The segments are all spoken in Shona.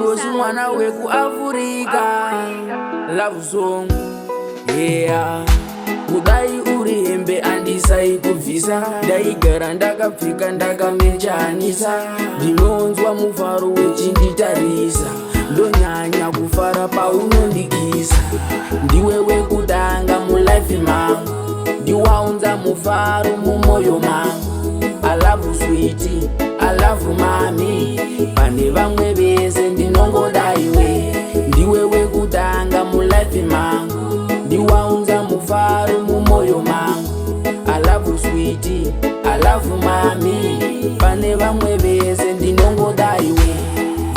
Habross mwana weku Afrika. Love song, yeah. Kudai uri hembe andisai kubvisa. Ndaigara ndakapfeka ndakamechanisa. Ndinonzwa mufaro wechinditarisa. Ndonyanya kufara paunondikisa. Ndiwe wekutanga mulife mangu. Ndiwaunza mufaro mumoyo mangu. I love you sweetie, I love you mami. Pane vamwe vese ndinongoda iwe. Ndiwe wekutanga mulife mangu. Ndiwaunza mufaro mumoyo mangu. I love you sweetie, I love you mami. Pane vamwe vese ndinongoda iwe.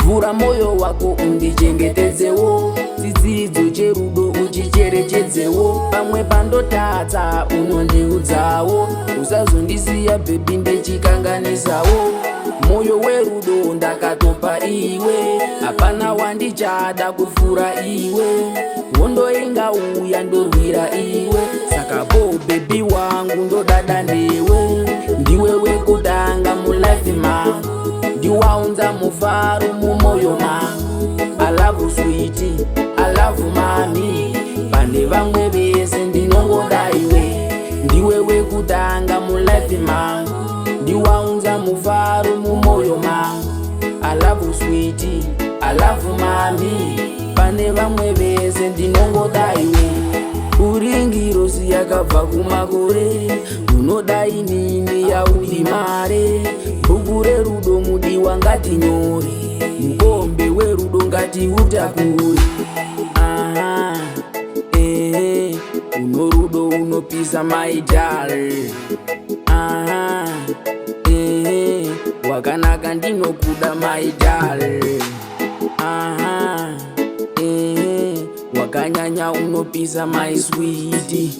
Vura moyo wako undichengetedzewo. Chidzidzo cherudo uchicherechedzewo. Pamwe pandotadza unondiudzawo. Usazondisiya baby ndechikanganisawo. Moyo werudo ndakatopa iwe. Hapana wandichada kufura iwe. Hondo ingauya ndorwira iwe. Saka bo baby wangu ndodada ndiwe. Ndiwe wekutanga mulife mangu. Ndiwaunza mufaro mumoyo mangu. I love you sweetie, I love you mami. Pane vamwe vese ndinongoda iwe. Ndiwe wekutanga mulife mangu. Ndiwaunza mufaro mumoyo mangu. I love you sweetie, I love you mami. Pane vamwe vese ndinongoda iwe. Uringirosi yakabva kumakore. Unodai nini yaudi mare. Bhuku rerudo mudiwa ngatinyore. Mukombe werudo ngatiutakure. Unorudo unopisa my darling. Wakanaka ndinokuda my darling. Wakanyanya unopisa my sweetie.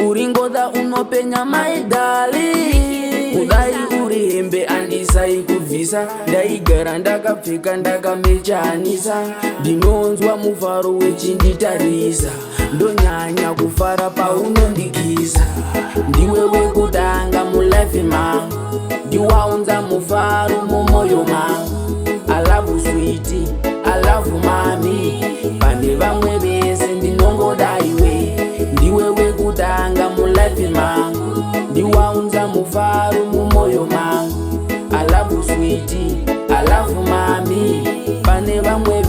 Uringoda unopenya my darling. Kudai uri hembe andisai kubvisa. Ndaigara ndakapfeka ndakamechanisa. Ndinonzwa mufaro wechinditarisa. Ndonyanya kufara paunondikisa. Ndiwe wekutanga mulife mangu. Ndiwaunza mufaro mumoyo mangu. I love you sweetie, I love you mami. Pane vamwe vese ndinongoda iwe. Ndiwe wekutanga mulife mangu. Ndiwaunza mufaro mumoyo mangu. I love you sweetie, I love you mami. Pane vamwe